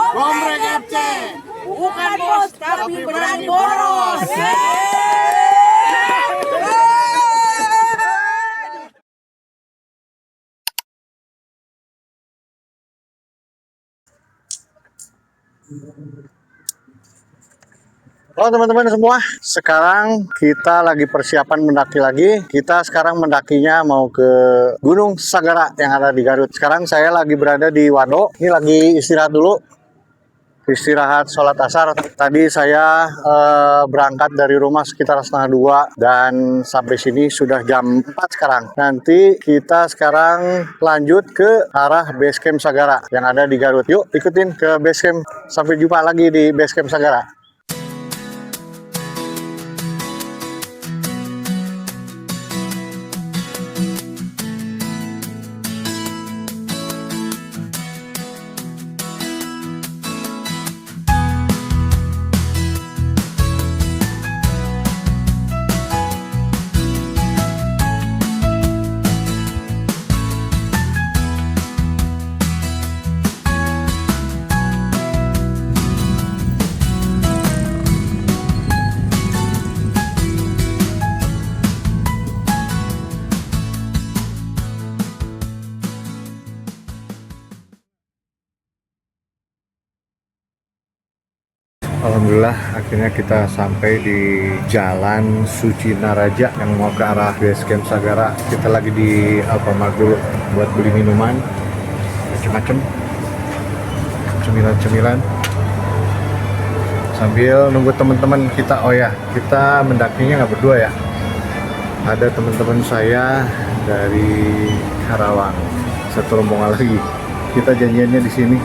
Gombreng FC. Bukan bos, tapi berani boros. Halo teman-teman semua, sekarang kita lagi persiapan mendaki lagi. Kita sekarang mendakinya mau ke Gunung Sagara yang ada di Garut. Sekarang saya lagi berada di Wado. Ini lagi istirahat dulu, istirahat sholat asar. Tadi saya berangkat dari rumah sekitar 1:30 dan sampai sini sudah jam 4 sekarang. Nanti kita sekarang lanjut ke arah base camp Sagara yang ada di Garut. Yuk ikutin ke base camp. Sampai jumpa lagi di base camp Sagara. Alhamdulillah akhirnya kita sampai di Jalan Suci Naraja yang mau ke arah base camp Sagara. Kita lagi di Alfamart dulu buat beli minuman macam-macam, cemilan-cemilan sambil nunggu teman-teman kita. Oh ya, kita mendakinya nggak berdua ya, ada teman-teman saya dari Karawang, satu rombongan lagi. Kita janjiannya di sini.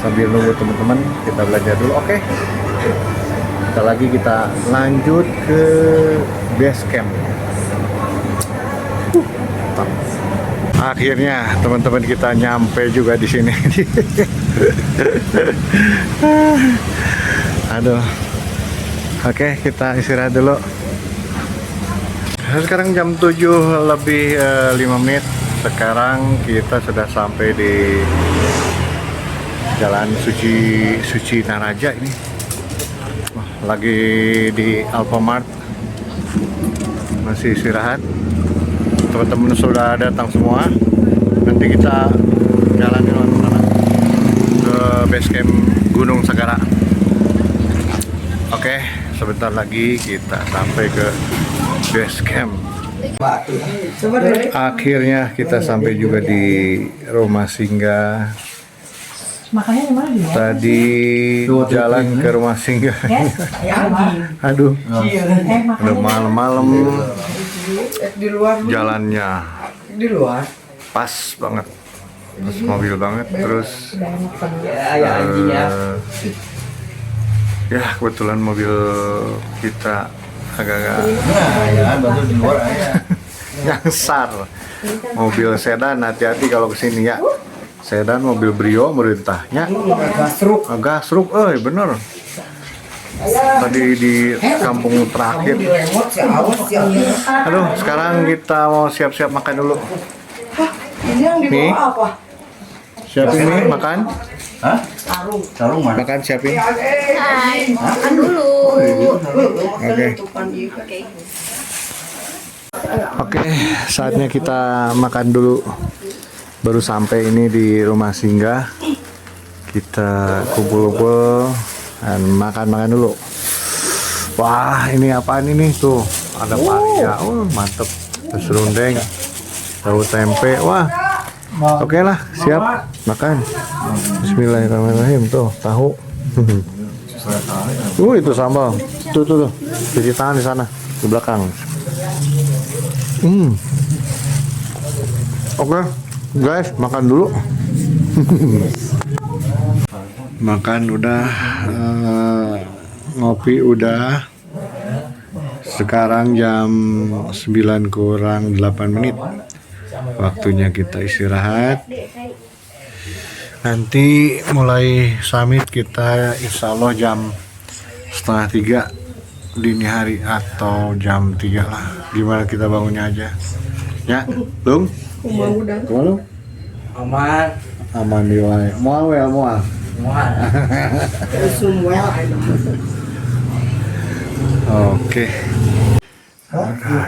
Sambil nunggu teman-teman, kita belajar dulu. Oke. Kita lanjut ke base camp. Akhirnya teman-teman kita nyampe juga di sini. Aduh. Oke, kita istirahat dulu. Sekarang jam 7 lebih 5 menit. Sekarang kita sudah sampai di Jalan Suci Naraja ini. Lagi di Alfamart, masih istirahat. Teman-teman sudah datang semua. Nanti kita jalan ke base camp Gunung Sagara. Oke, sebentar lagi kita sampai ke base camp. Akhirnya kita sampai juga di rumah singgah. Makanya gimana dia? Tadi jalan ke rumah singgah. Aduh, udah malam-malam. Di luar Jalannya di luar. pas banget, pas mobil banget. Terus ya kebetulan mobil kita agak-agak Di luar aja. nyangsar. Mobil sedan, hati-hati kalau kesini ya. Sedan mobil Brio merintahnya gasruk, bener. Tadi di kampung terakhir. Aduh, sekarang kita mau siap-siap makan dulu. Nih, siapin nih makan. Hah? Sarung mana? Makan siapin. Hai, makan dulu. Oke, saatnya kita makan dulu. Baru sampai ini di rumah singgah. Kita kumpul-kumpul dan makan-makan dulu. Wah, ini apaan ini tuh? Ada paria, mantep. Terus serundeng, tahu tempe. Wah, oke lah, siap makan. Bismillahirrahmanirrahim. Tuh tahu. Itu sambal. Tuh. Cuci tangan di sana, di belakang. Oke. Guys, makan dulu. Makan udah, ngopi udah. Sekarang jam 9 kurang 8 menit. Waktunya kita istirahat. Nanti mulai summit kita insya Allah jam 2:30 dini hari atau jam 3 lah. Gimana kita bangunnya aja. Ya, Lung? Kemana? Aman. Aman di wae. Moal we moal. Oke.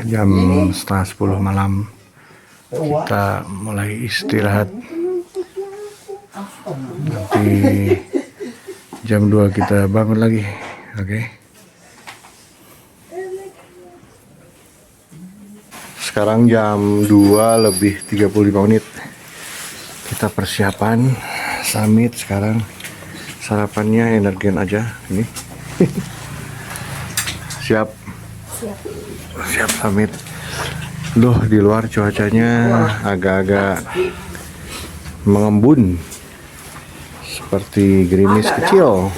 Jam setengah 10 malam kita mulai istirahat. Nanti jam 2 kita bangun lagi. Oke. Sekarang jam 2 lebih 35 menit. Kita persiapan summit sekarang. Sarapannya Energen aja ini. Siap. Siap summit. Loh, di luar cuacanya agak-agak mengembun. Seperti gerimis kecil.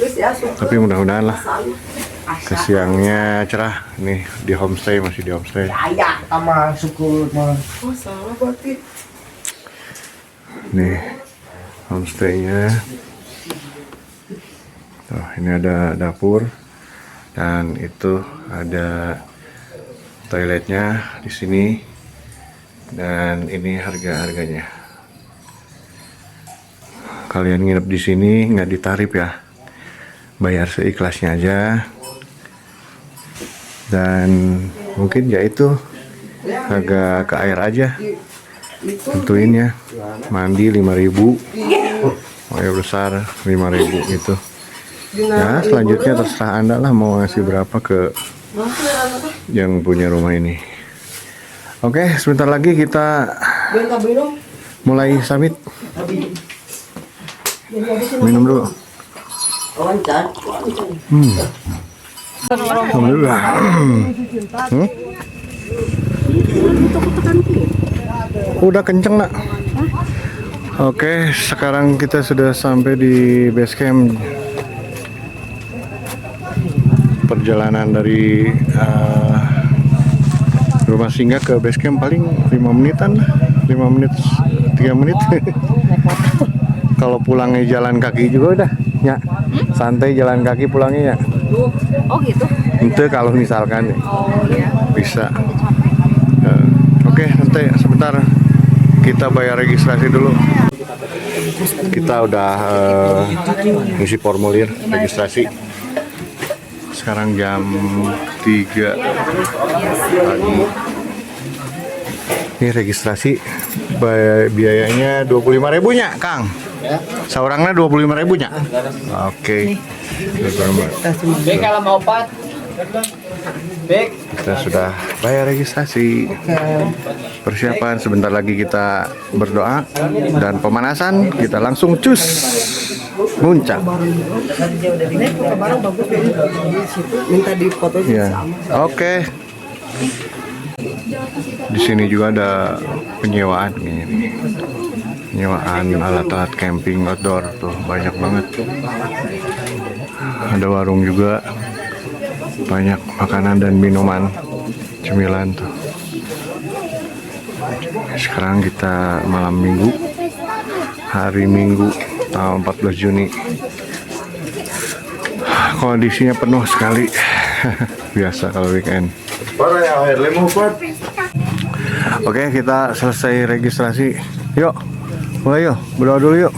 Tapi mudah-mudahan lah. Ke siangnya cerah. Nih di homestay, masih di homestay. Sama suku Nih homestaynya. Tuh, ini ada dapur dan itu ada toiletnya di sini, dan ini harga-harganya. Kalian nginep di sini nggak ditarif ya, bayar seikhlasnya aja. Dan mungkin ya itu agak ke air aja, tentuin ya. Mandi 5.000, air besar 5.000 gitu. Ya selanjutnya terserah Anda lah mau ngasih berapa ke yang punya rumah ini. Oke, sebentar lagi kita mulai summit. Minum dulu. Alhamdulillah. Udah kenceng nak. Oke, sekarang kita sudah sampai di base camp. Perjalanan dari rumah singgah ke base camp paling 5 menitan, 5 menit, 3 menit. Kalau pulangnya jalan kaki juga udah, ya. Santai jalan kaki pulangnya ya. Oh gitu. Itu kalau misalkan Oh iya. bisa. Oke, nanti sebentar kita bayar registrasi dulu. Kita udah ngisi formulir registrasi. Sekarang jam 3 pagi. Ini registrasi biayanya 25.000 nya, Kang. Seorangnya 25.000 nya. Oke. Bek kalau mau opat. Bek. Kita sudah bayar registrasi. Persiapan sebentar lagi kita berdoa dan pemanasan. Kita langsung cus muncak. Minta dipoto Ya. Oke. Di sini juga ada penyewaan ini. Penyewaan alat-alat camping outdoor tuh banyak banget. Ada warung juga. Banyak makanan dan minuman, cemilan tuh. Sekarang kita malam Minggu, hari Minggu tanggal 14 Juni. Kondisinya penuh sekali. Biasa kalau weekend. Oke, kita selesai registrasi. Yuk, mulai yuk, berdoa dulu yuk.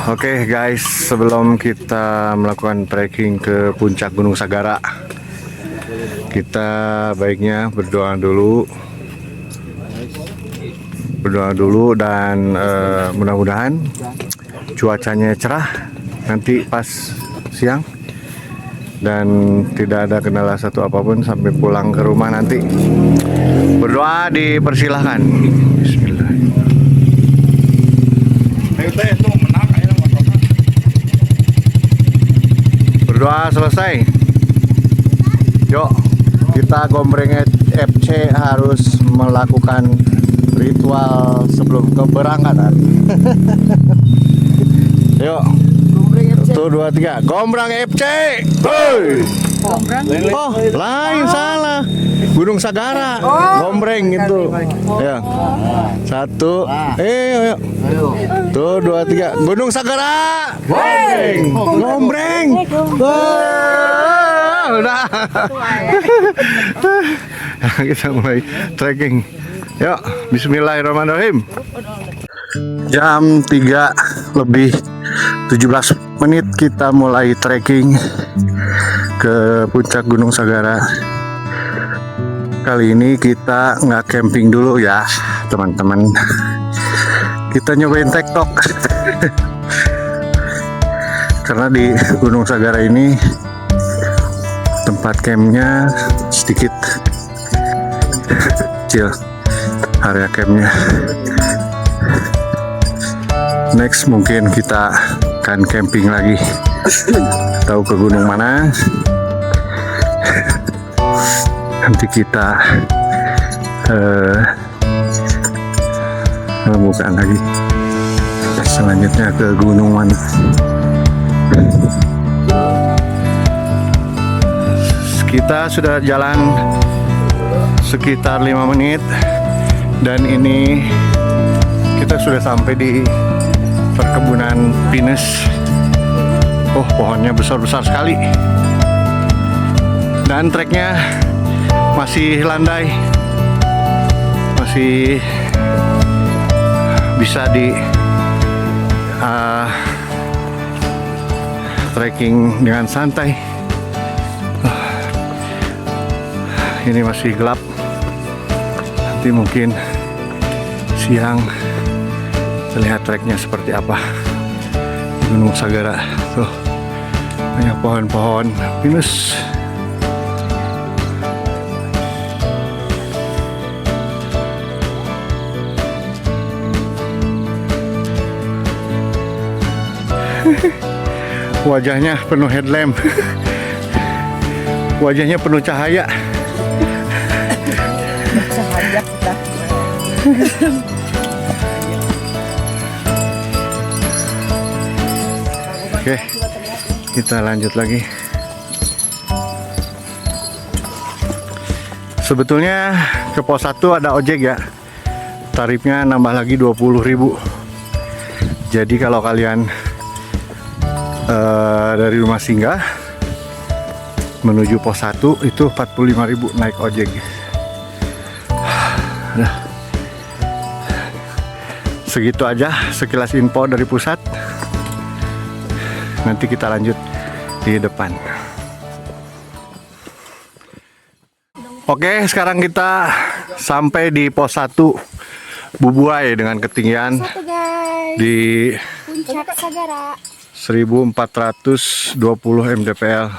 Oke guys, sebelum kita melakukan trekking ke puncak Gunung Sagara, kita baiknya berdoa dulu. Berdoa dulu dan mudah-mudahan cuacanya cerah nanti pas siang dan tidak ada kendala satu apapun sampai pulang ke rumah nanti. Berdoa dipersilahkan. Bismillah. Berdoa selesai. Yuk, kita Gombreng FC harus melakukan ritual sebelum keberangkatan. Yuk. 1, 2, 3. Gombreng FC. Hoi. Oh, lain salah. Gunung Sagara. Gombreng itu. Ya. 1. Ayo. Tuh 2, 3. Gunung Sagara. Gombreng. Gombreng. Udah. Kita mulai trekking. Yuk, bismillahirrahmanirrahim. Jam 3 lebih 17 menit kita mulai trekking ke puncak Gunung Sagara. Kali ini kita nggak camping dulu ya teman-teman. Kita nyobain tektok. Karena di Gunung Sagara ini tempat campnya sedikit kecil, area campnya. Next mungkin kita akan camping lagi, tahu ke gunung mana. Nanti kita menemukan lagi selanjutnya ke gunung mana. Kita sudah jalan sekitar 5 menit dan ini kita sudah sampai di perkebunan pinus. Oh, pohonnya besar-besar sekali dan treknya masih landai, masih bisa di trekking dengan santai. Ini masih gelap, nanti mungkin siang terlihat treknya seperti apa di Gunung Sagara. Tuh banyak pohon-pohon pinus. Wajahnya penuh headlamp. Wajahnya penuh cahaya. Cahaya kita. Oke, kita lanjut lagi. Sebetulnya ke pos 1 ada ojek ya. Tarifnya nambah lagi 20.000. Jadi kalau kalian dari rumah singgah menuju pos 1 itu 45.000 naik ojek. Nah, segitu aja sekilas info dari pusat. Nanti kita lanjut di depan. Oke, sekarang kita sampai di pos 1 Bubuai dengan ketinggian di Puncak Sagara. 1420 mdpl.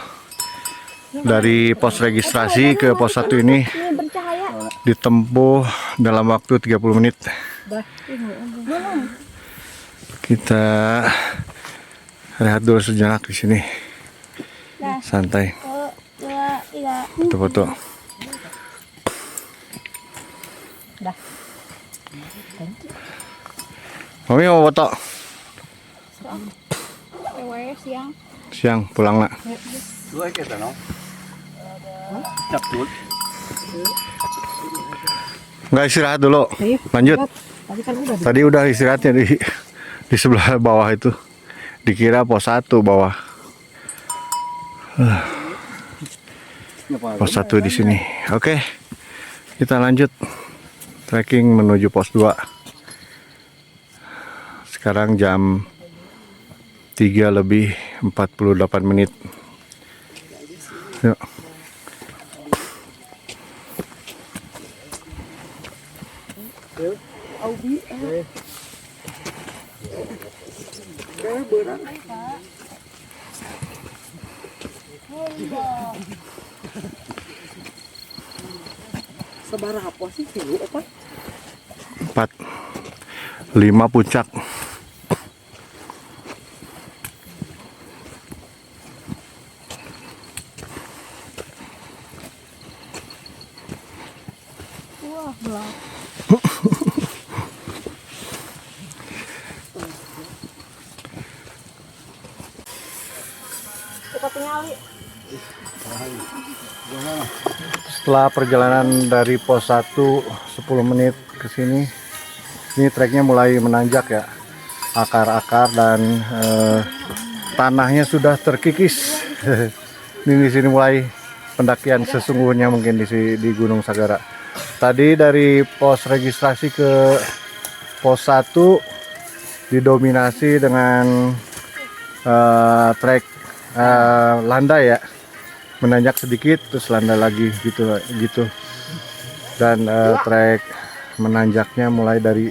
Dari pos registrasi ke pos 1 ini ditempuh dalam waktu 30 menit. Kita rehat dulu sejenak di sini. Santai. Foto-foto. Mami mau foto? Siang pulang nak. Nggak istirahat dulu, lanjut. Tadi udah istirahatnya di sebelah bawah itu. Dikira pos 1 bawah. Pos 1 di sini. Oke, kita lanjut trekking menuju pos 2. Sekarang jam 3 lebih 48 menit. Yuk. Seberapa sih kilo apa? 4 5 puncak. Wah, gelap. Setelah perjalanan dari pos 1 10 menit ke sini, ini treknya mulai menanjak ya, akar-akar dan tanahnya sudah terkikis. Ini di sini mulai pendakian sesungguhnya mungkin di Gunung Sagara. tadi dari pos registrasi ke pos 1 didominasi dengan trek landai ya, menanjak sedikit terus landai lagi gitu. Dan trek menanjaknya mulai dari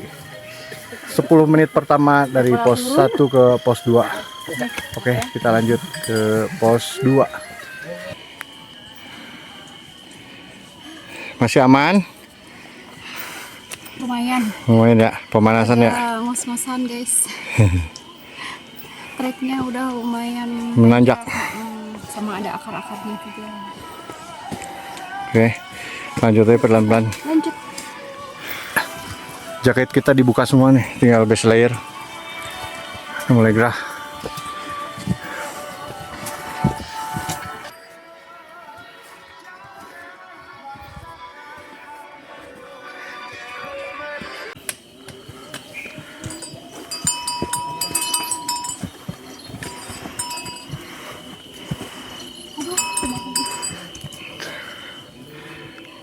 10 menit pertama dari pos 1 ke pos 2. Oke, kita lanjut ke pos 2. Masih aman? Lumayan Ya, pemanasan ya. ngos-ngosan guys. Treknya udah lumayan Menanjak. sama ada akar-akarnya juga. Oke, lanjut aja pelan-pelan. Lanjut. Jaket kita dibuka semua nih, tinggal base layer. Mulai gerah.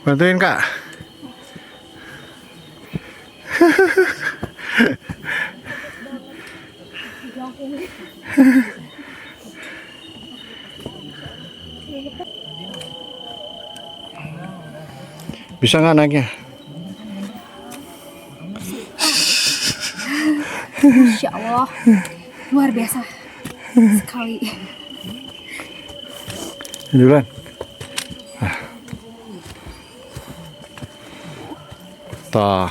Bantuin Kak. Bisa nggak naiknya? Insya Allah luar biasa sekali. Duluan. Toh.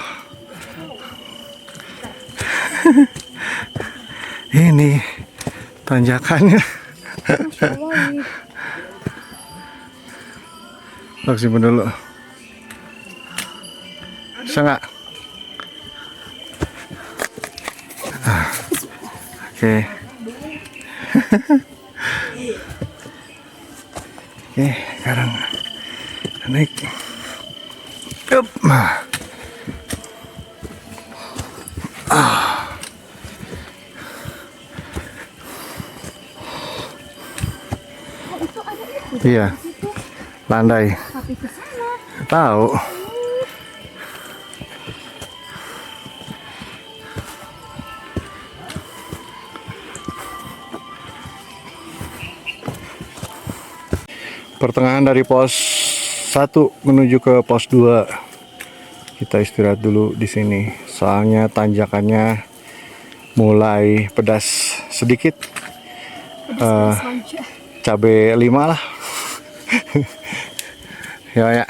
Ini tanjakannya. Simpen dulu. Bisa nggak? Oke. Oke, sekarang naik. Up. Iya, landai. Tapi ke sana. Tahu. Pertengahan dari pos 1 menuju ke pos 2. Kita istirahat dulu di sini. Soalnya tanjakannya mulai pedas sedikit. Cabai 5 lah. Ya.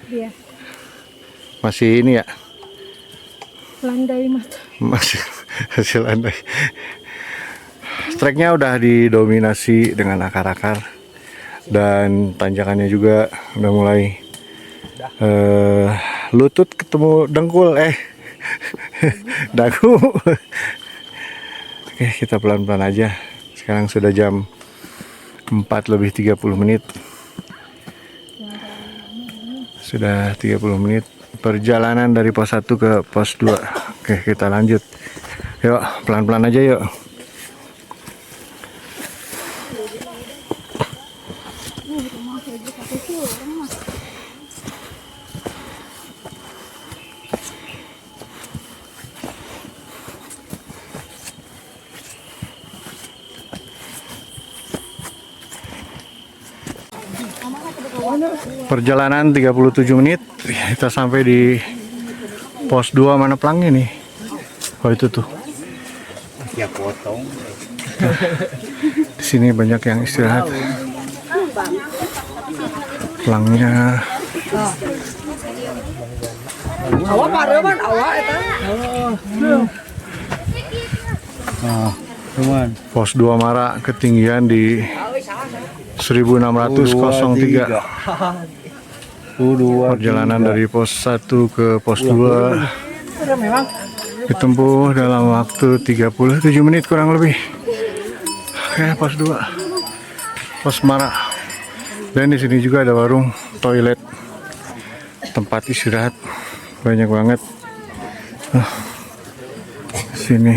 Iya. Masih ini ya. Landai Masih hasil landai. Treknya udah didominasi dengan akar-akar dan tanjakannya juga udah mulai lutut ketemu dengkul dagu. Oke, kita pelan-pelan aja. Sekarang sudah jam 4:30. Sudah 30 menit perjalanan dari pos 1 ke pos 2. Oke, kita lanjut. Yuk, pelan-pelan aja yuk. Perjalanan 37 menit, kita sampai di pos 2 mana pelangnya nih? Oh itu tuh. Ya potong. Di sini banyak yang istirahat. Pelangnya. Awak parewan awak eta. Pos 2 Mara ketinggian di 1603. Perjalanan dari pos 1 ke pos 2 ditempuh dalam waktu 37 menit kurang lebih. Oke, pos 2 pos Mara. Dan di sini juga ada warung, toilet, tempat istirahat banyak banget. Sini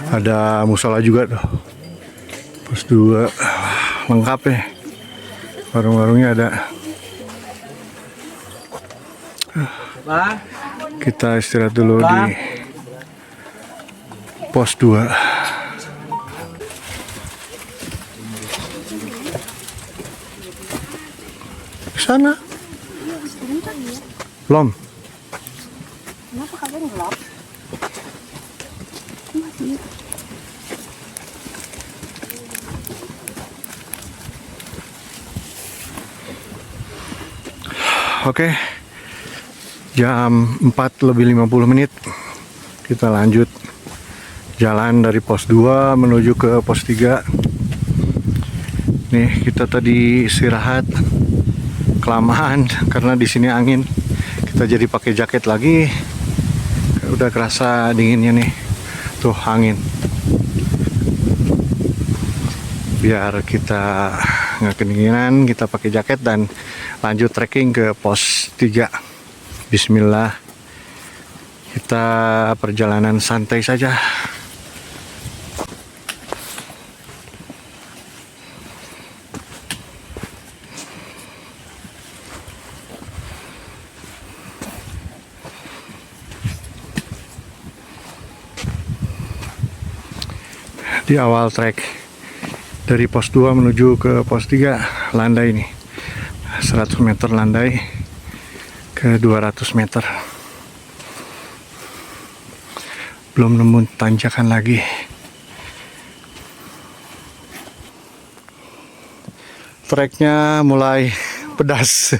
ada musola juga tuh. Pos 2 lengkap ya. Warung-warungnya ada. Kita istirahat dulu di pos 2. Sana. Belum. Kenapa kalian gelap? Oke. Jam 4:50 kita lanjut jalan dari pos 2 menuju ke pos 3. Nih, kita tadi istirahat kelamaan karena di sini angin. Kita jadi pakai jaket lagi. Udah kerasa dinginnya nih. Tuh angin. Biar kita nggak kedinginan, kita pakai jaket dan lanjut trekking ke pos 3. Bismillah. Kita perjalanan santai saja. Di awal trek dari pos 2 menuju ke pos 3 landai nih, 100 meter landai ke 200 meter, belum nemu tanjakan lagi. Treknya mulai pedas.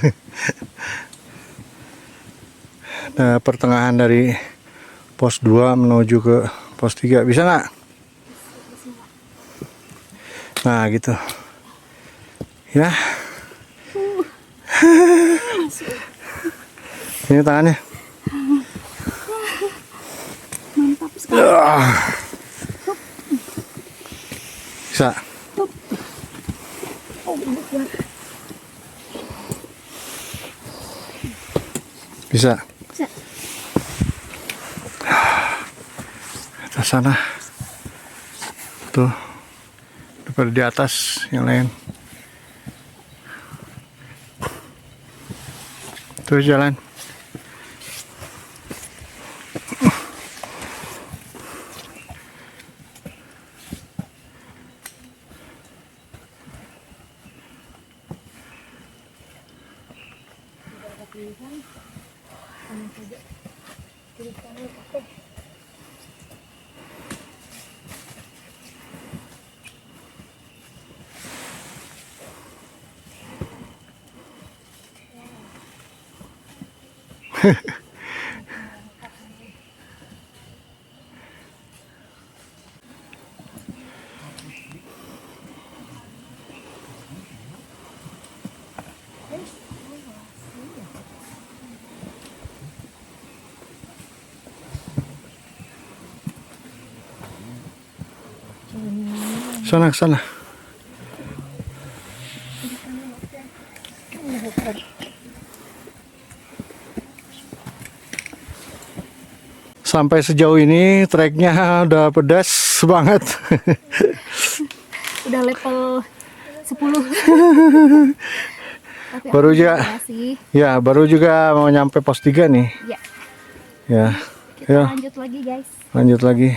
Nah, pertengahan dari pos 2 menuju ke pos 3 bisa nggak? Nah gitu ya. Ini tangannya Mantap sekali. bisa. Bisa. Atas sana tuh, daripada di atas yang lain. Terus jalan. Sana, sana. Sampai sejauh ini treknya udah pedas banget. Udah level 10. Tapi Baru juga, ya baru juga mau nyampe pos 3 nih. Ya. Ya, Kita ya lanjut lagi guys. lanjut lagi.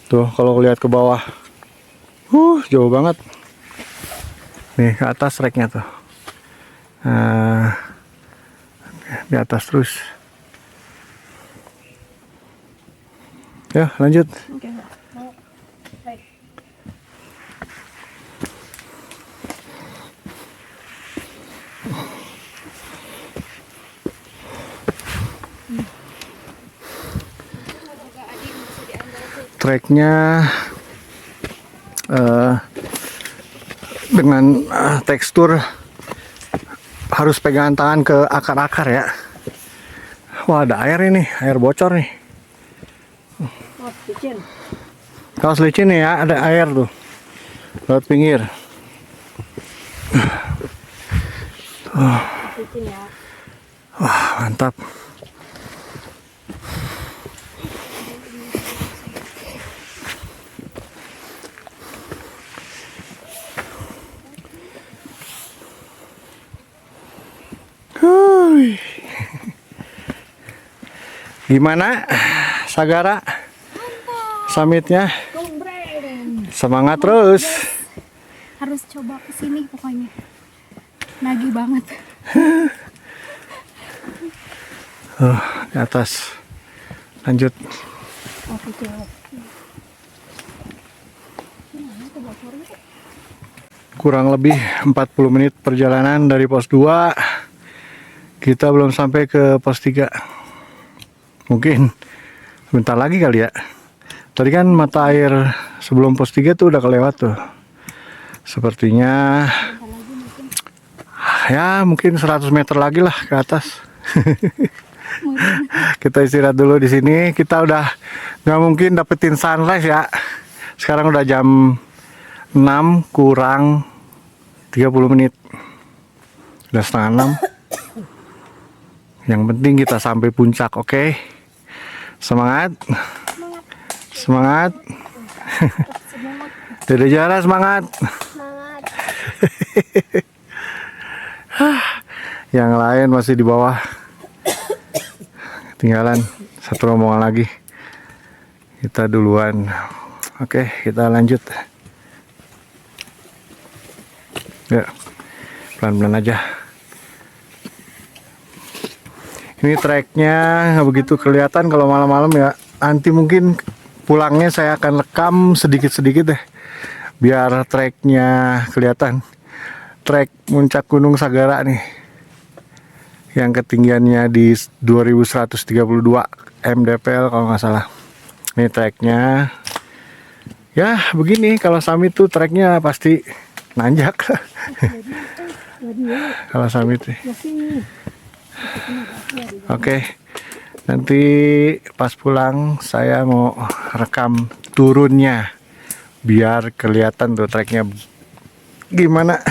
Tuh kalau lihat ke bawah, jauh banget. Nih ke atas treknya tuh. Nah, di atas terus. Ya lanjut. Oke. Treknya dengan tekstur harus pegangan tangan ke akar-akar ya. Wah ada air ini, air bocor nih. Kaos licin nih ya, ada air tuh lewat pinggir. Wah mantap. Gimana Sagara? Summitnya? Semangat terus. Harus coba kesini pokoknya. Nagih banget. Di atas. Lanjut. Kurang lebih 40 menit perjalanan dari pos 2. Kita belum sampai ke pos 3. Mungkin bentar lagi kali ya. Tadi kan mata air sebelum pos 3 tuh udah kelewat tuh. Sepertinya ya mungkin 100 meter lagi lah ke atas. Kita istirahat dulu di sini. Kita udah nggak mungkin dapetin sunrise ya. Sekarang udah jam 6 kurang 30 menit. Udah setengah 6. Yang penting kita sampai puncak, oke? Semangat. Semangat. Tidak jarang semangat. Yang lain masih di bawah. Tinggalan satu rombongan lagi. Kita duluan. Oke, kita lanjut. Ya, pelan-pelan aja. Ini treknya nggak begitu kelihatan kalau malam-malam ya. Nanti mungkin pulangnya saya akan rekam sedikit-sedikit deh, biar treknya kelihatan. Trek Puncak Gunung Sagara nih, yang ketinggiannya di 2132 mdpl kalau nggak salah. Ini treknya. Ya begini, kalau summit tuh treknya pasti nanjak. Kalau summit nih. Oke, nanti pas pulang saya mau rekam turunnya biar kelihatan tuh treknya gimana.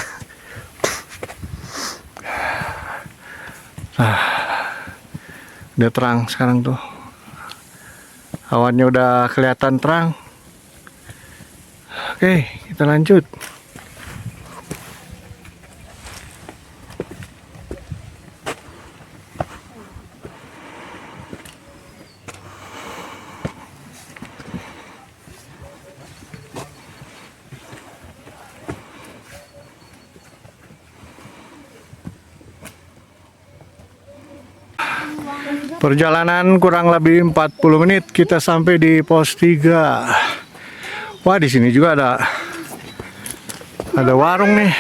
Udah terang sekarang tuh, awannya udah kelihatan terang. Oke, kita lanjut. Perjalanan kurang lebih 40 menit kita sampai di pos 3. Wah, di sini juga ada warung nih.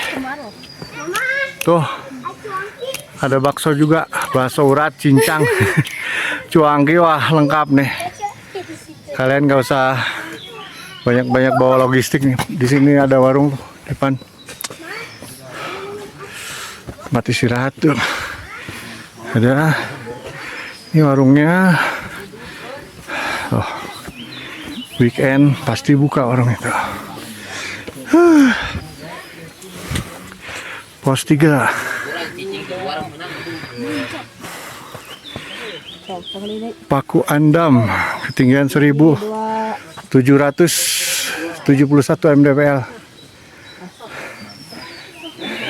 Tuh. Ada bakso juga, bakso urat, cincang, cuangki, wah lengkap nih. Kalian gak usah banyak-banyak bawa logistik nih. Di sini ada warung depan. Mati istirahat tuh. Ada. Ini warungnya. Oh, weekend pasti buka warung itu. Pos 3. Paku Andam, ketinggian 1771 mdpl.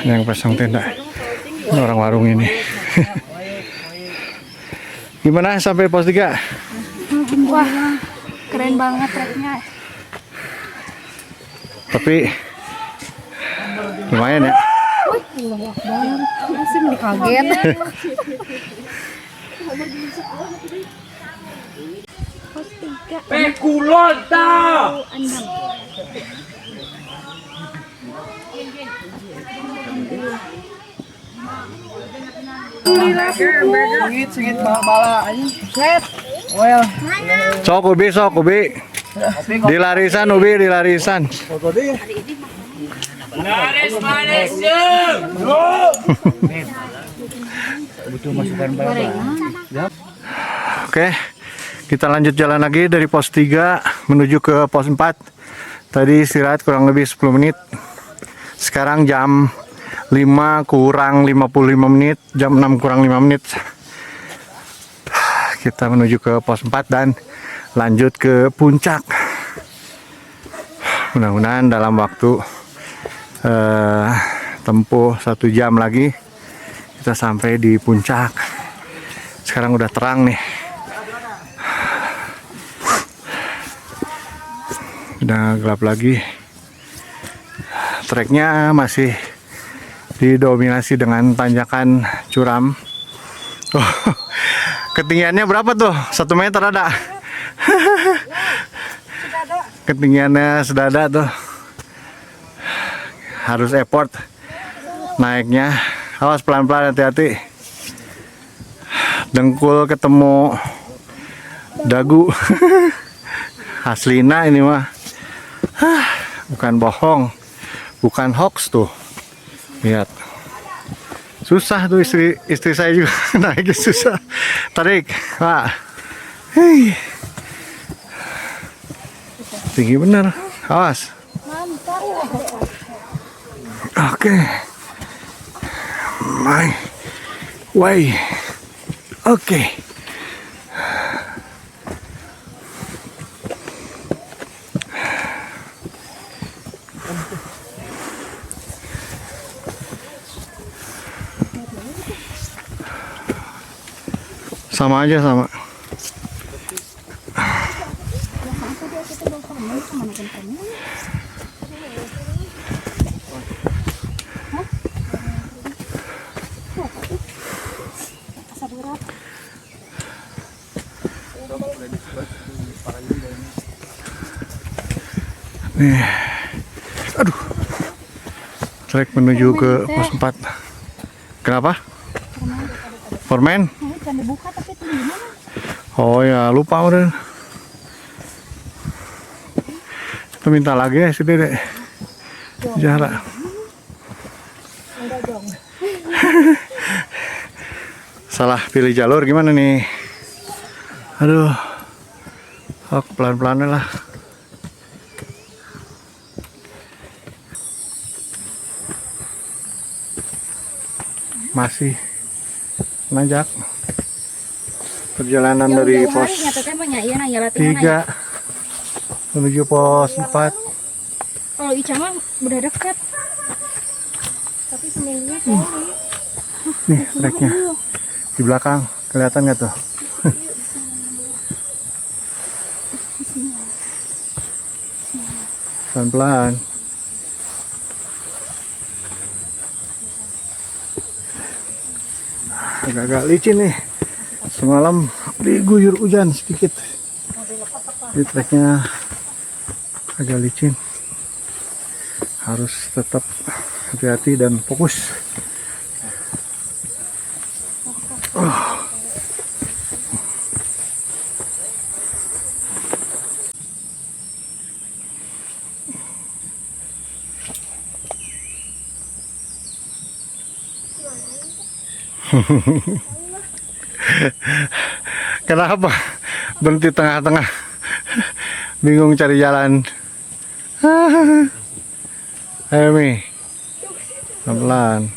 Yang pasang tenda. Ini orang warung ini. Gimana sampai pos 3? Wah, keren banget treknya. Tapi lumayan ya. Masih kaget. Pos 3. Pekulon tau. Singit bala anjing. Set. Well. Sok ubi. Di larisan ubi, di larisan. Manis. Butuh masukan banyak. Oke, kita lanjut jalan lagi dari pos 3 menuju ke pos 4. Tadi istirahat kurang lebih 10 menit. Sekarang jam 5 kurang 55 menit, jam 6 kurang 5 menit. Kita menuju ke pos 4 dan lanjut ke puncak. Mudah-mudahan dalam waktu tempuh 1 jam lagi kita sampai di puncak. Sekarang udah terang nih. Udah gelap lagi. Treknya masih didominasi dengan tanjakan curam. Oh, ketinggiannya berapa tuh? 1 meter ada. Ketinggiannya sedada tuh. Harus effort naiknya. Awas pelan-pelan, hati-hati. Dengkul ketemu dagu. Aslina ini mah. Bukan bohong, bukan hoax tuh. Lihat, susah tuh istri saya juga naik susah. Tarik, Pak. Hei, tinggi bener. Awas. Oke, my way. Oke. Sama aja sama. Nih. Aduh. Trek menuju ke pos 4. Kenapa? Permen? Oh ya, lupa udah. Kita minta lagi ya si Dede. Jarak. Salah pilih jalur gimana nih? Aduh. Oh, pelan-pelan lah. Masih nanjak. Perjalanan dari pos 3 menuju pos 4. Kalau Ica mah udah dekat. Tapi seminggu Nih treknya di belakang, kelihatan nggak tuh? Pelan-pelan. Agak-agak licin nih. Semalam diguyur hujan sedikit. Di treknya agak licin. Harus tetap hati-hati dan fokus. Kenapa berhenti tengah-tengah? Bingung cari jalan. Ayo Mi, pelan-pelan.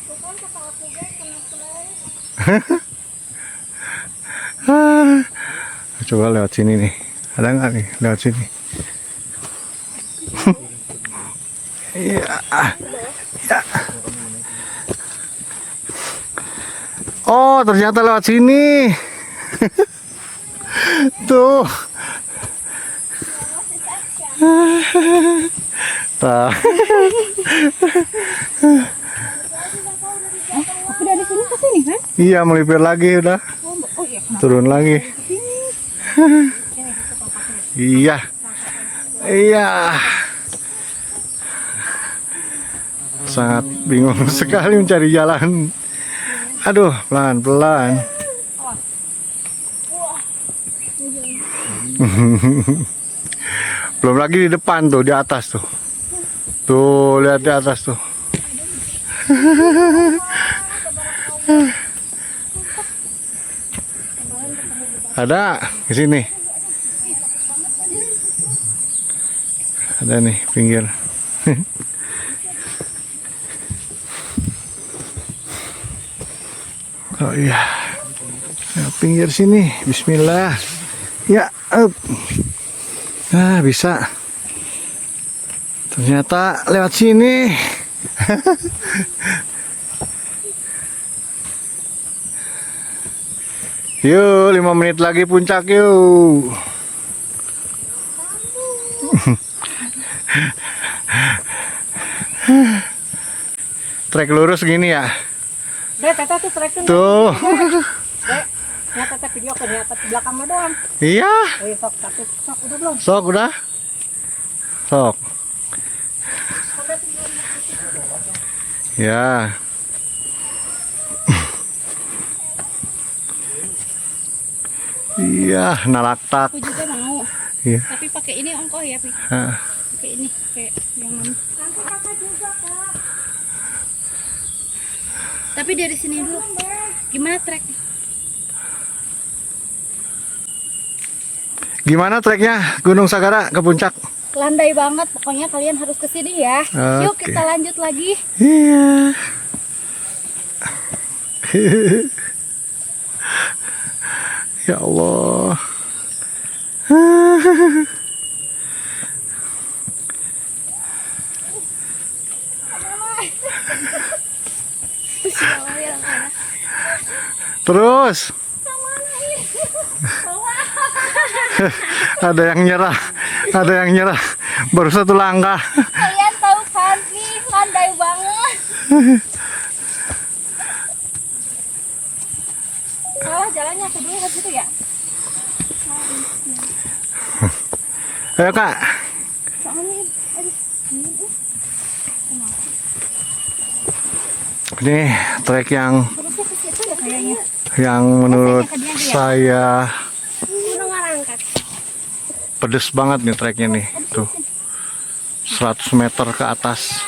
Coba lewat sini nih. Ada nggak nih lewat sini? Iya. Ya. Oh, ternyata lewat sini. Tuh. Tah. Aku dari sini ke sini kan? Iya, melipir lagi udah. Turun lagi. Iya. Iya. Sangat bingung sekali mencari jalan. Aduh, pelan-pelan. Belum lagi di depan tuh, di atas tuh. Tuh, lihat di atas tuh. Ada di sini. Ada nih pinggir. Oh iya. Ya, pinggir sini. Bismillah. Ya, up. Nah, bisa. Ternyata lewat sini. Yuk, 5 menit lagi puncak yuk. Trek lurus gini ya. Dek, tete tuh treknya. Tuh. Ya tete video ke dia, tapi belakang mah doang. Iya. Oh, sok satu, sok udah belum? Sok udah. Sok. Ya. Iya, nalaktak. Aku juga mau. Iya. Tapi pakai ini ongkoh ya, Pi. Ah. Pakai ini, kayak yang mana. Tapi dari sini dulu. Gimana trek? Gimana treknya Gunung Sagara ke puncak? Landai banget, pokoknya kalian harus ke sini ya. Yuk Oke. kita lanjut lagi. Iya. Ya Allah. Terus. Ada yang nyerah. Ada yang nyerah. Baru 1 langkah. Kalian tahu kan, nih landai banget. Salah jalannya aku dulu ke situ ya. Ayo Kak. Soalnya Ini trek yang terusnya ke situ ya kayaknya. menurut saya Gunung Arangkat. pedes banget nih treknya nih. Tuh. 100 meter ke atas.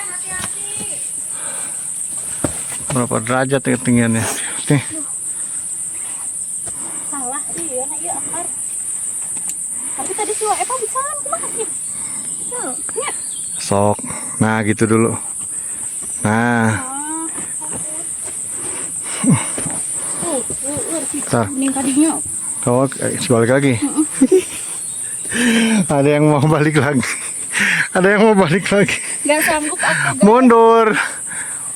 Berapa derajat nih ketinggiannya? Nih. Salah iya nak iya akar. Tapi tadi si Eva bisa kan kumaha sih? Tuh, ya. Sok. Nah, gitu dulu. Nah, ntar. Kuning tadinya. Oh, balik lagi. Ada yang mau balik lagi. Ada yang mau balik lagi. Gak sanggup aku. Mundur.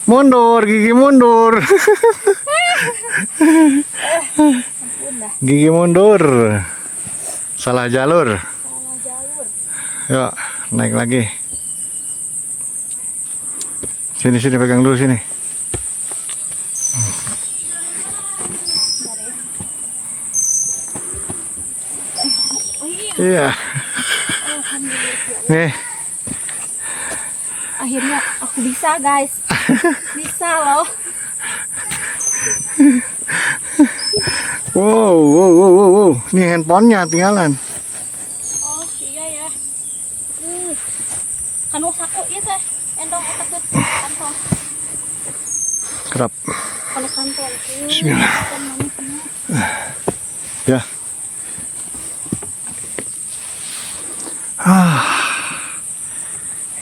Mundur, Gigi mundur. Gigi mundur. Salah jalur. Yuk, naik lagi. Sini pegang dulu sini. Iya. Nih, Akhirnya aku bisa guys. Bisa loh. wow. Ini handphonenya tinggalan. Oh iya ya. Kanu saku iya teh. Endong otak ke kantong. Kerap. Kalau kantong. Bismillah. Ya.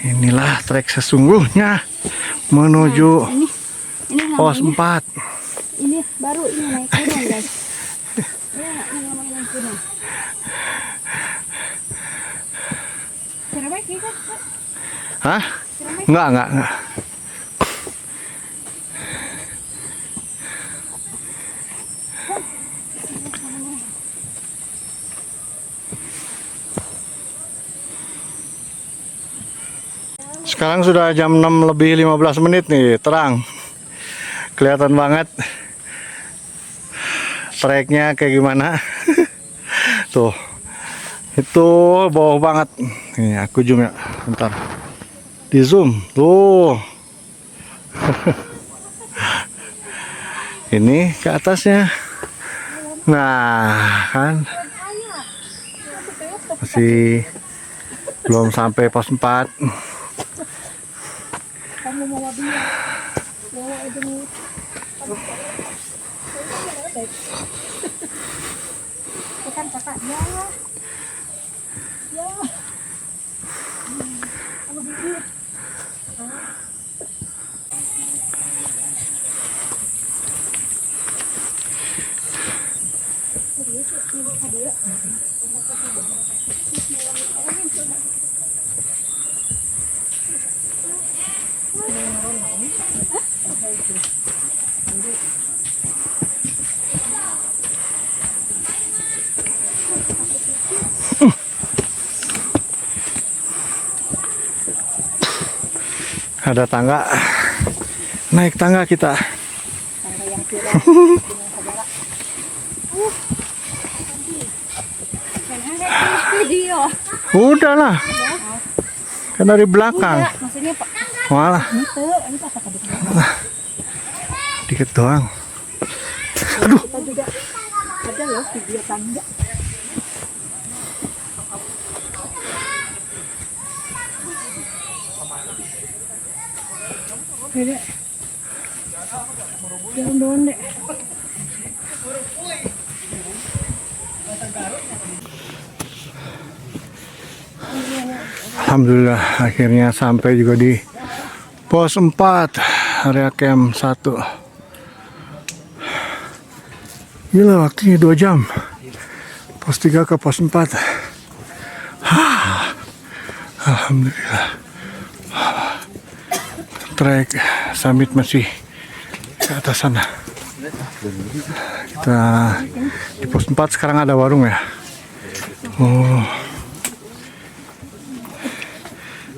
Inilah trek sesungguhnya menuju Ini pos namanya, 4. ini baru ini naik gunung guys. Ini namanya naik gunung. Cerewet gitu kan? Hah? Enggak. Sekarang sudah jam 6 lebih 15 menit nih, terang. Kelihatan banget treknya kayak gimana. Tuh. Itu bawah banget. Nih, aku zoom ya. Bentar. Di zoom. Tuh. Ini ke atasnya. Nah, kan. Masih belum sampai pos 4. Kamu mau mobil? Bawa aja nih. Bukan kakak ya. Ya. Kalau bibir. Ada tangga. Naik tangga kita. Tangga yang viral Gunung Sagara. Video. Udahlah. Kan dari belakang. Maksudnya Pak. Malah Ini apa tadi? dikit doang. Aduh. Kita juga ada loh video tangga. Beda. Jangan doang deh. Alhamdulillah akhirnya sampai juga di pos 4 area camp 1. Gila waktunya 2 jam. Pos 3 ke pos 4. Alhamdulillah. Trek summit masih ke atas sana. Kita di pos 4 sekarang ada warung ya. Oh.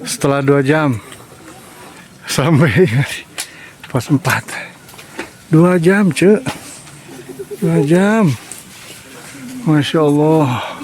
Setelah 2 jam sampai pos 4. 2 jam cek. 2 jam. Masya Allah.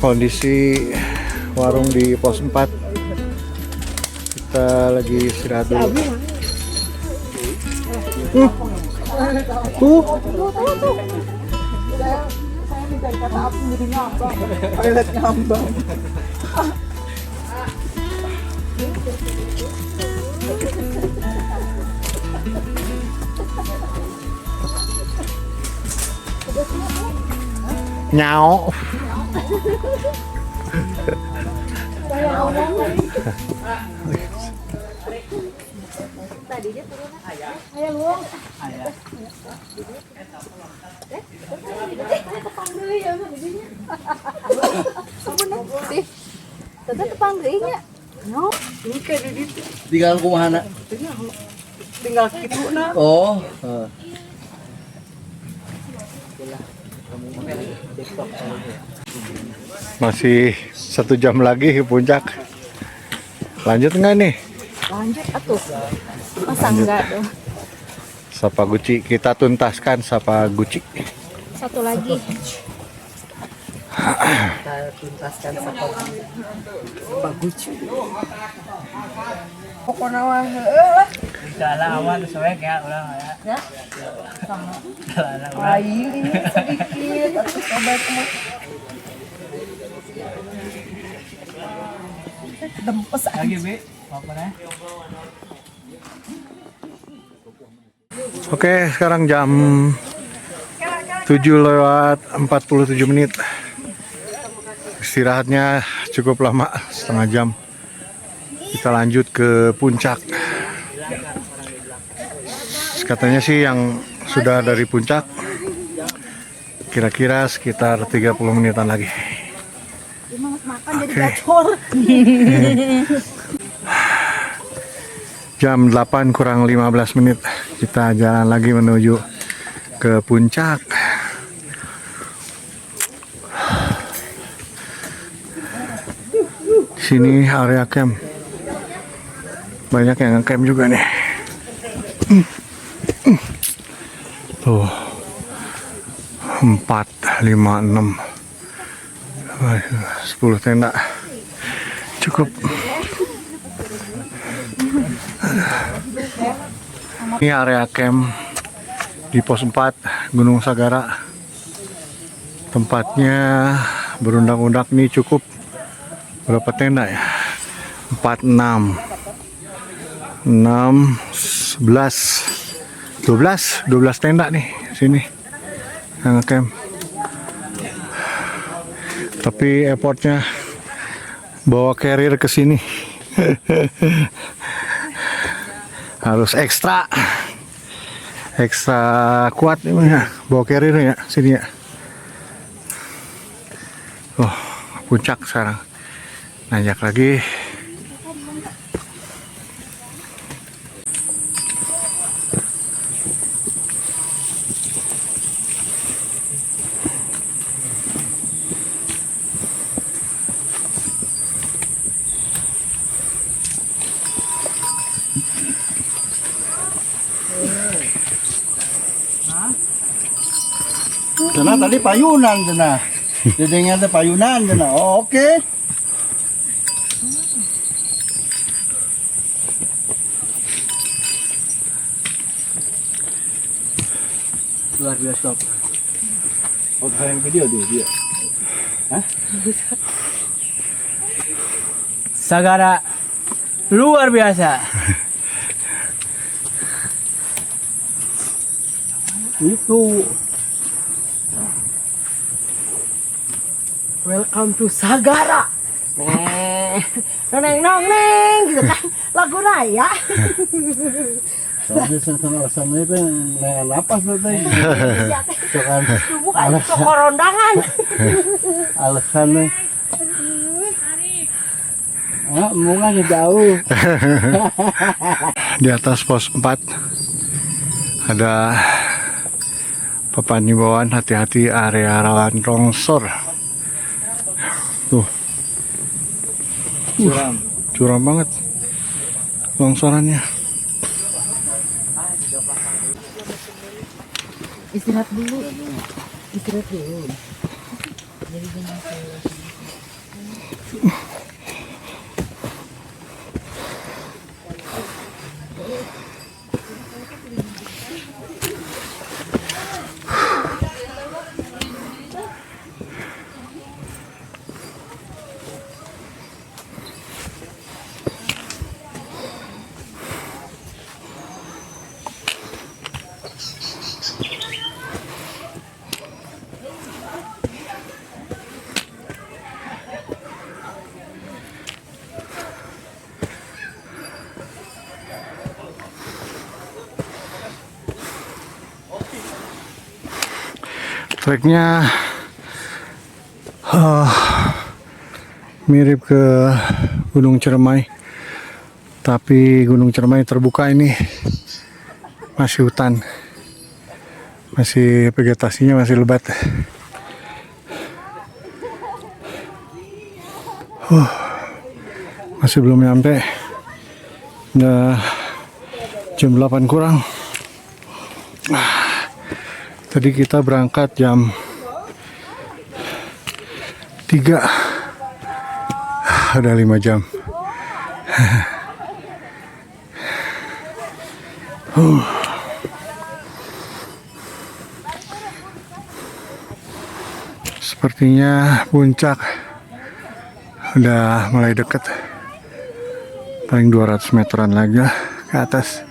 Kondisi warung di pos 4, kita lagi istirahat dulu. Tuh. Nyau. Tinggal kumahana. Tinggal kitu na. Oh. Masih 1 jam lagi ke puncak. Lanjut nggak nih? Lanjut atuh. Masa enggak dong? Sapa Guci, kita tuntaskan Sapa Guci. Satu lagi. Kita tuntaskan bagus. Pokoknya mah heuh. Salah awan soek ya ulang ya. Lain ini sedikit atuh sobat mah. Dempes Lagi Bi, apa nih? Oke, sekarang jam 7:47. Istirahatnya cukup lama, setengah jam. Kita lanjut ke puncak. Katanya sih yang sudah dari puncak kira-kira sekitar 30 menitan lagi. Makan jadi gacor. Jam 8 kurang 15 menit kita jalan lagi menuju ke puncak. Di sini area camp. Banyak yang camp juga nih. Tuh. 4, 5, 6. 10 tenda. Cukup. Ini area camp di pos 4 Gunung Sagara. Tempatnya berundak-undak nih cukup. Berapa tenda ya? 4, 6, 11, 12 tenda nih sini yang camp. Tapi effortnya bawa carrier ke sini. Harus ekstra kuat nih ya, bawa carrier ya sini ya. Oh, puncak sekarang. Nanjak lagi. Cenah tadi payunan cenah. Dedengnya teh payunan cenah. Oh, oke. Luar biasa. Oh, yang video dulu dia. Hah? Sagara luar biasa. Itu Welcome to Sagara. Neng gitu kan lagu raya. soalnya sana itu yang napas teh. Kan Bukan korondangan. alasannya. Ah, mungkin jauh. Di atas pos 4 ada papan himbauan hati-hati area rawan longsor. Tuh. Curam banget longsorannya. Istirahat dulu. Treknya mirip ke Gunung Ciremai, tapi Gunung Ciremai terbuka, ini masih hutan, masih vegetasinya masih lebat. Masih belum nyampe, udah jam 8 kurang. Tadi kita berangkat jam 3, udah 5 jam. Sepertinya puncak udah mulai dekat, paling 200 meteran lagi lah ke atas.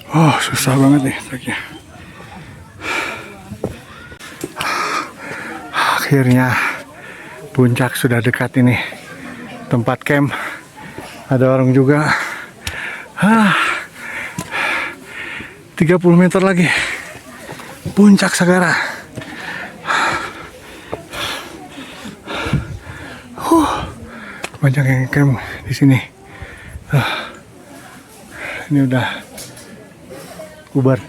Oh, susah banget nih treknya. Akhirnya puncak sudah dekat ini. Tempat camp. Ada orang juga. 30 meter lagi. Puncak Sagara. Banyak yang camp di sini. Ini udah bubar.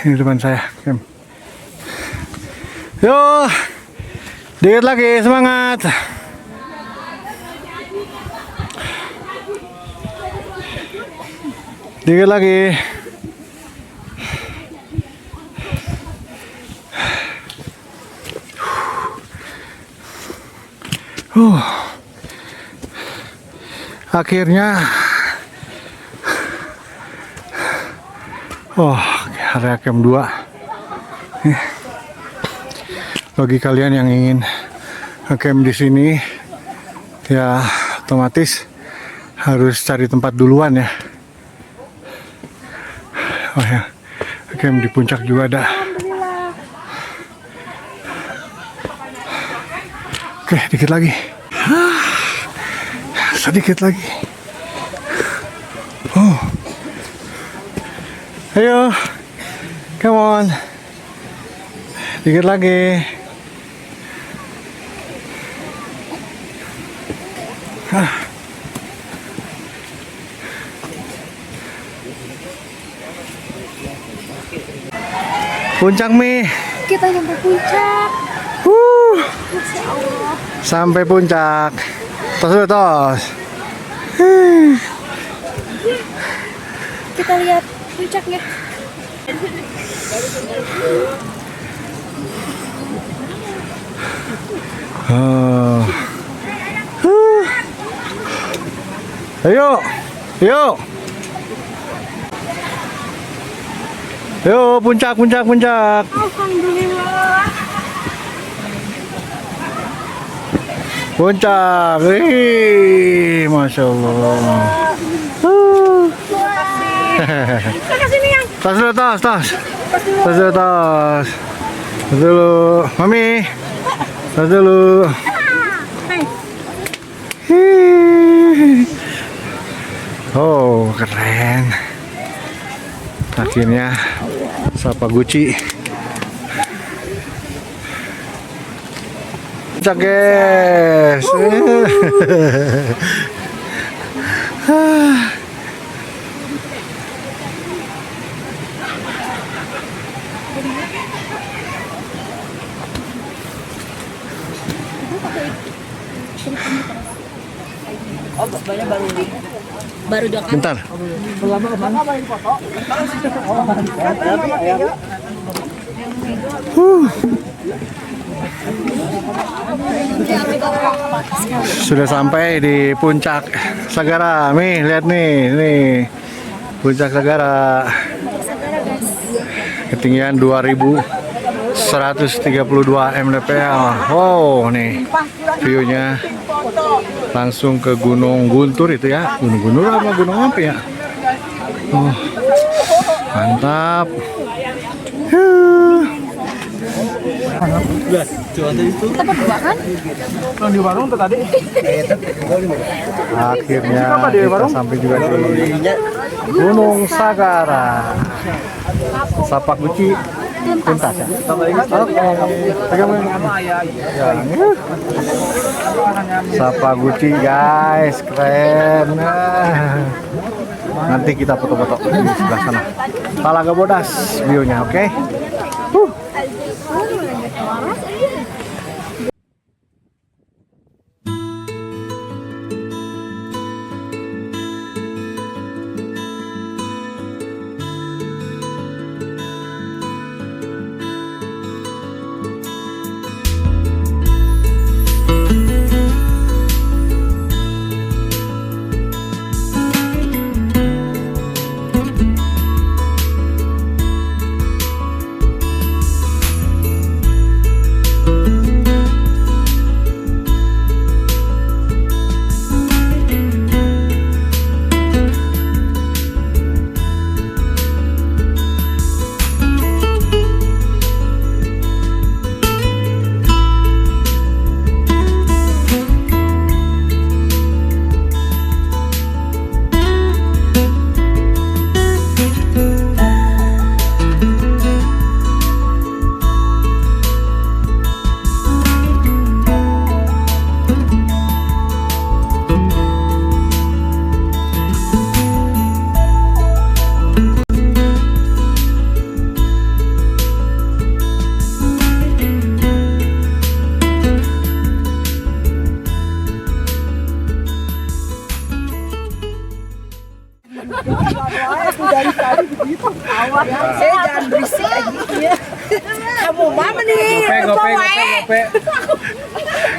Ini depan saya camp. Yo, dikit lagi, semangat. Dikit lagi. Akhirnya area camp 2. Bagi kalian yang ingin camp di sini, ya otomatis harus cari tempat duluan ya. Oh ya, Camp di puncak juga ada. Oke, dikit lagi. Sedikit lagi. Oh. Ayo. Come on. Dikit lagi. Puncak Mi. Kita nyampe puncak. Masya Allah. Sampai puncak. Tos dulu, tos. Kita lihat puncaknya. Oh. Ayo. Yuk. Yuk, puncak. Alhamdulillah. Puncak. Masya Allah. Makasih nih yang. Tas dulu, tas. Tas dulu, tas. Tas dulu. Mami. Tas dulu. Oh, keren. Akhirnya Sapa Gucci. Puncak, guys. Baru Jakarta. Bentar. Sudah sampai di puncak Sagara. Nih, lihat nih puncak Sagara. Ketinggian 2132 mdpl. Wow, nih view-nya langsung ke Gunung Guntur itu ya. Gunung Guntur apa gunung apa ya? Oh, mantap. Di warung tuh tadi. Akhirnya kita sampai juga di Gunung Sagara. Sapa Gucci tuntas ya. Sapa Gucci guys, keren. Nanti kita foto-foto di sebelah sana. Talaga Bodas view-nya, oke? Jangan berisik aja. Kamu mama nih. Gope.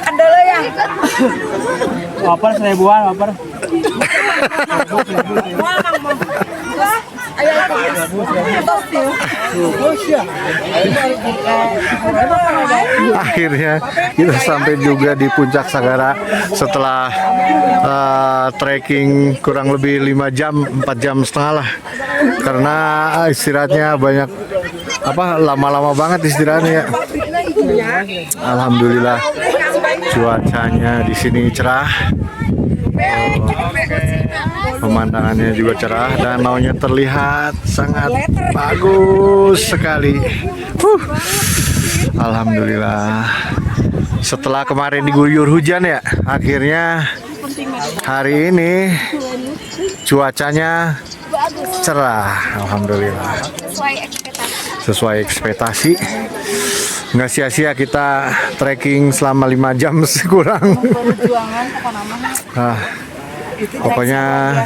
Ada lo ya. Waper 1000-an, waper. Akhirnya kita sampai juga di Puncak Sagara setelah trekking kurang lebih 5 jam, 4 jam setengah lah. Karena istirahatnya banyak, lama-lama banget istirahatnya ya. Alhamdulillah cuacanya di sini cerah. Pemandangannya juga cerah, danaunya terlihat sangat bagus sekali. Alhamdulillah. Setelah kemarin diguyur hujan ya, akhirnya hari ini cuacanya cerah. Alhamdulillah. Sesuai ekspektasi. Nggak sia-sia kita trekking selama 5 jam kurang. Pokoknya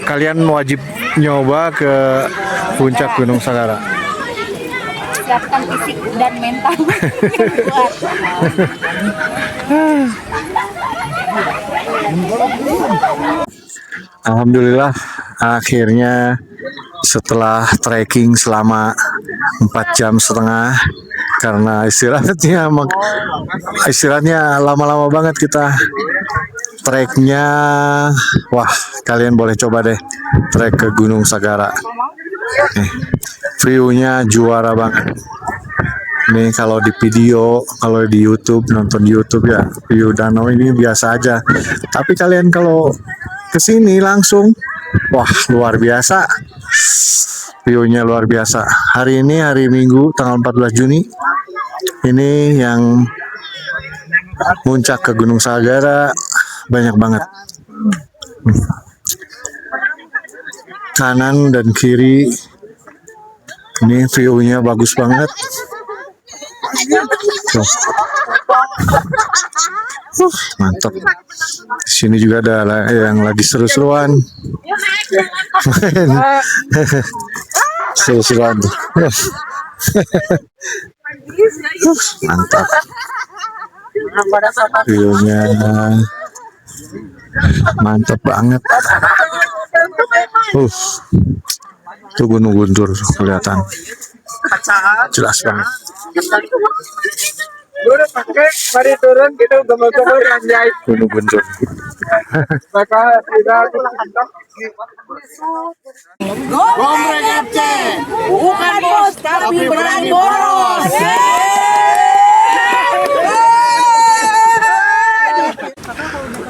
kalian wajib nyoba ke puncak Gunung Sagara. Siapkan fisik dan mental. Alhamdulillah akhirnya setelah trekking selama 4 jam setengah, karena istirahatnya lama-lama banget kita treknya. Wah, kalian boleh coba deh trek ke Gunung Sagara. View-nya juara banget. Nih kalau di video, kalau di YouTube, nonton di YouTube ya, view danau ini biasa aja. Tapi kalian kalau kesini langsung, wah luar biasa. View-nya luar biasa. Hari ini hari Minggu tanggal 14 Juni. Ini yang puncak ke Gunung Sagara banyak banget. Kanan dan kiri ini view-nya bagus banget. Tuh. Mantap. Di sini juga ada yang lagi seru-seruan. Seru-seruan. Mantap. View-nya mantap banget. Tuh Gunung Guntur kelihatan. Jelas banget. Udah pakai, mari turun kita gemuk-gemuk anjay. Gunung Guntur. Maka tidak Gombreng FC, bukan bos tapi berani boros.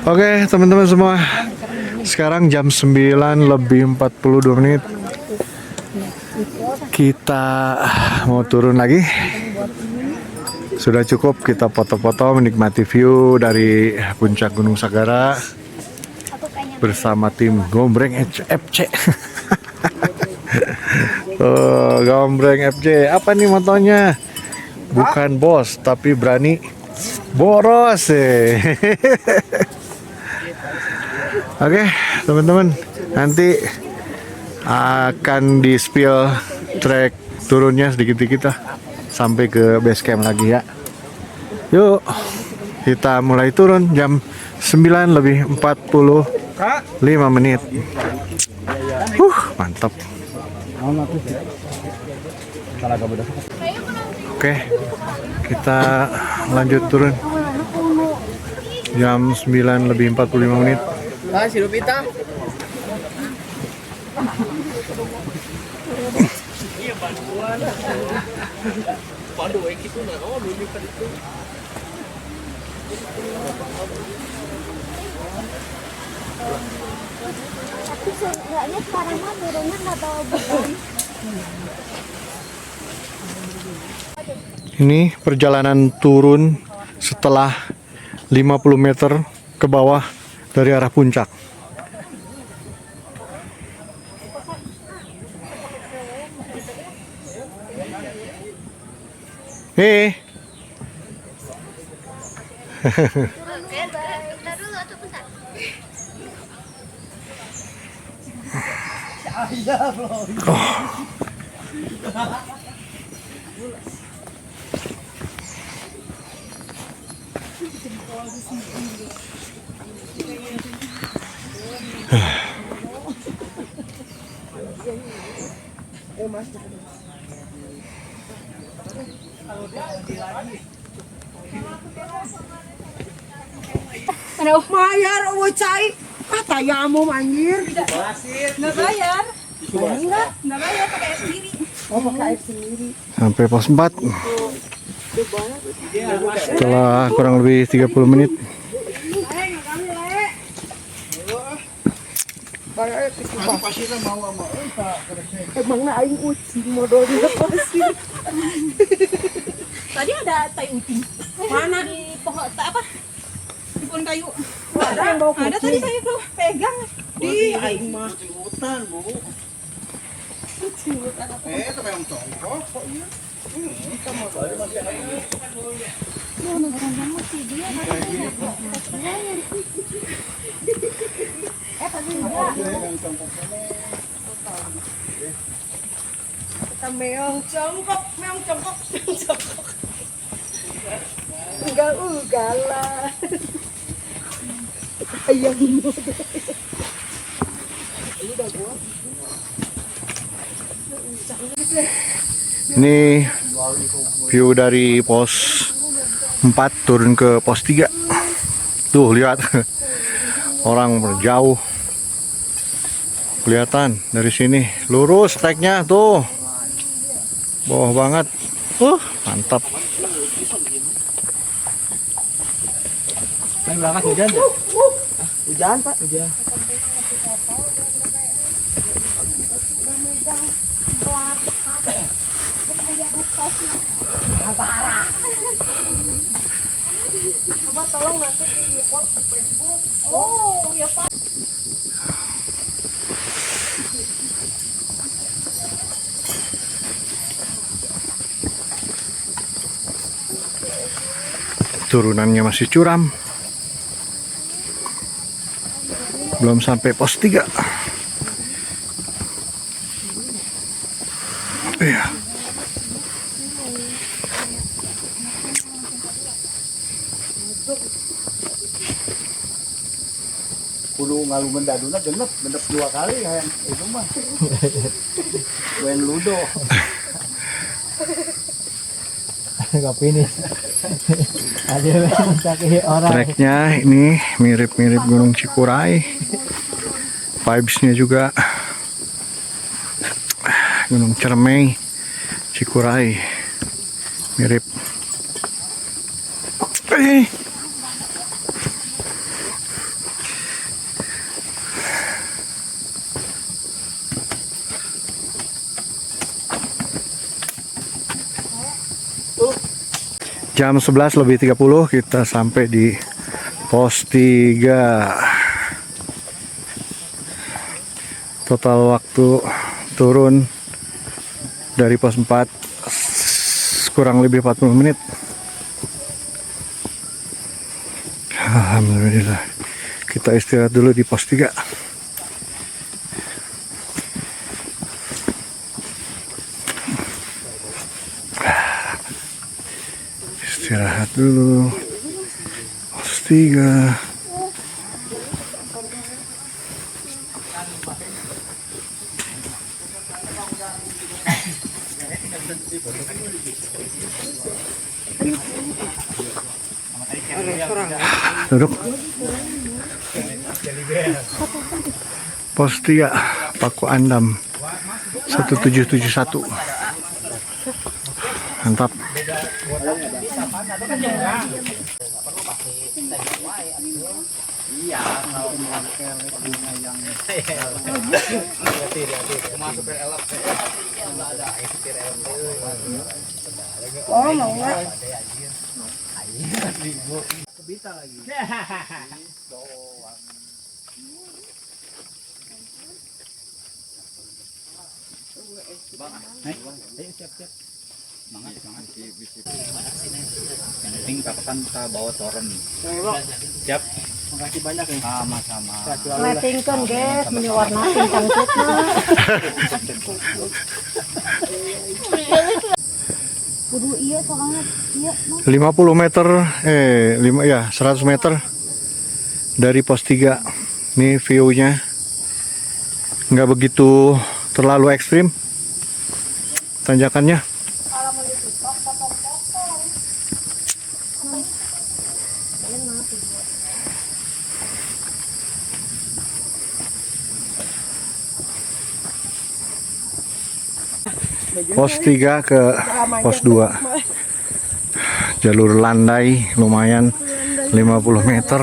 Oke teman-teman semua, sekarang jam 9:42. Kita mau turun lagi. Sudah cukup kita foto-foto menikmati view dari puncak Gunung Sagara bersama tim Gombreng FC. Gombreng FC, apa nih motonya? Bukan bos tapi berani boros. Oke teman-teman, nanti akan di spill trek turunnya sedikit-sedikit lah sampai ke base camp lagi ya. Yuk kita mulai turun jam 9:45. Mantap. Oke, kita lanjut turun jam 9:45. Ah, si Lupita. Tapi seenggaknya sekarang mah turunnya nggak bawa beban. Ini perjalanan turun setelah 50 meter ke bawah dari arah puncak. Hei. Mayar, cai. Kata ya mau anjir. Nggak bayar. Nggak bayar pakai air sendiri. Oh, pakai air sendiri. Sampai pos 4. Setelah kurang lebih 30 menit. Pasirnya mau sama Emang na aing ucing modal di pasir. Tadi ada tai uting. Mana di pohon apa? Di pohon kayu. Ada yang bawa Ada tadi saya tuh pegang di aing mah. hutan, Bu. Itu memang congkok. Kita meong congkok. Ugal lah. Ayam modal. Ini view dari pos 4 turun ke pos 3. Tuh lihat orang berjauh. Kelihatan dari sini lurus treknya tuh. Bawah banget. Mantap. Berangkat hujan. Hujan, Pak. Hujan. Coba tolong nanti di Facebook. Oh, ya Pak. Turunannya masih curam. Belum sampai pos 3. Iya. Kudu ngalumen daduna genep 2 kali kayak itu mah. Main ludo. Gak finish. Ada orang. Treknya ini mirip-mirip Gunung Cikuray. Vibes-nya juga Gunung Ciremai, Cikuray. Mirip. Jam 11 lebih 30 kita sampai di pos 3. Total waktu turun dari pos 4 kurang lebih 40 menit. Alhamdulillah. Kita istirahat dulu di pos 3. Istirahat dulu. Pos 3. Duduk. Pos 3 Paku Andam 1771. Mantap. Oh, mau nggak? Yang penting kapan kita bawa toren. Siap. Makasih banyak ya. Sama-sama. Metingkan guys, warna cangcut kudu iya soalnya iya 50 meter 100 meter dari pos 3. Ini view-nya nggak begitu terlalu ekstrim. tanjakannya. Pos 3 ke pos 2. Jalur landai lumayan 50 meter.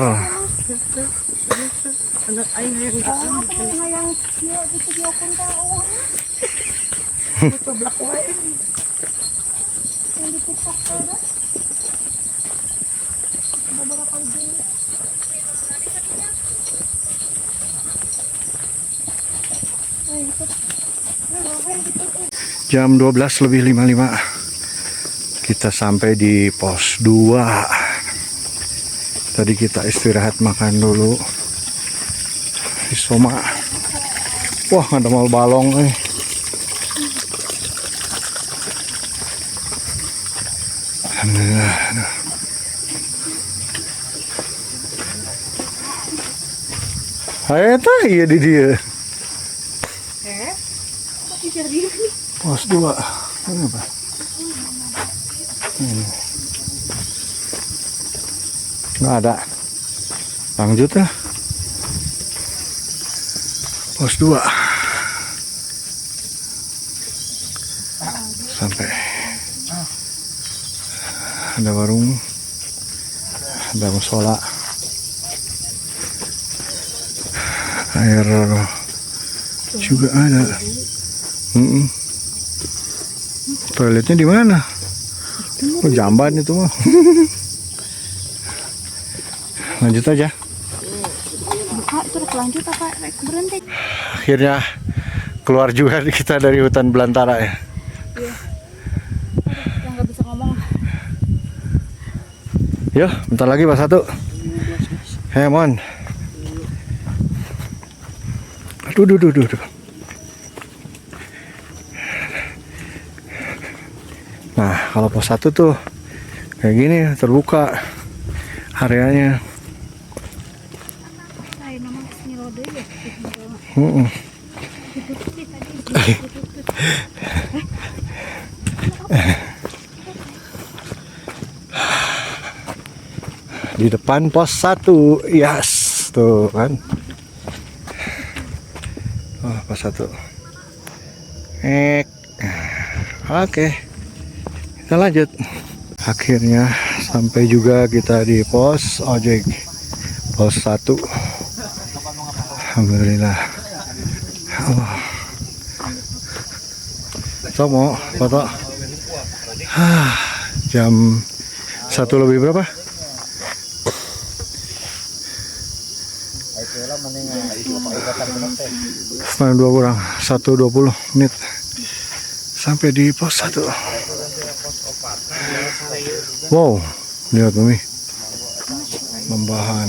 Jam 12 lebih 55 kita sampai di pos 2. Tadi kita istirahat makan dulu di Soma. Wah, ada mal balong Alhamdulillah. Ayo tah iya di dia. Pos 2. Ini apa? Nggak ada. Lanjut ya. Pos 2. Sampai. Ada warung. Ada musola. Air juga ada. Toiletnya di mana? Oh, jamban itu mah. Lanjut aja. Kak, terus lanjut apa? Berhenti. Akhirnya keluar juga kita dari hutan belantara ya. Iya. Yang nggak bisa ngomong. Yo, bentar lagi Pak Satu. Mon. Aduh. Nah, kalau pos 1 tuh kayak gini terbuka areanya. Saya nama sini rode ya. Di depan pos 1, yes, tuh kan. Oh, pos 1. Oke. Kita lanjut. Akhirnya sampai juga kita di pos ojek pos 1. Alhamdulillah. Allah. Mau foto. Jam 1 lebih berapa? Setengah 2 kurang 1:20 menit sampai di pos 1. Wow, lihat Mami, membahan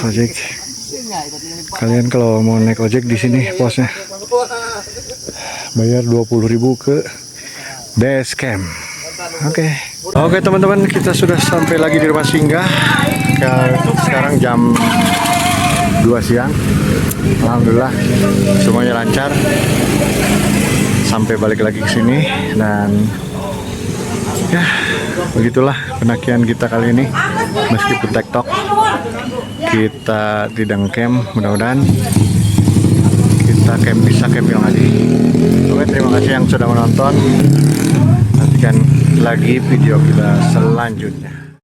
ojek. Kalian kalau mau naik ojek di sini posnya bayar 20.000 ke base camp. Oke teman-teman, kita sudah sampai lagi di rumah singgah. Sekarang jam 2 siang. Alhamdulillah semuanya lancar. Sampai balik lagi ke sini dan ya begitulah pendakian kita kali ini. Meskipun tektok kita tidak camp, mudah-mudahan kita bisa camping lagi. Oke, terima kasih yang sudah menonton. Nantikan lagi video kita selanjutnya.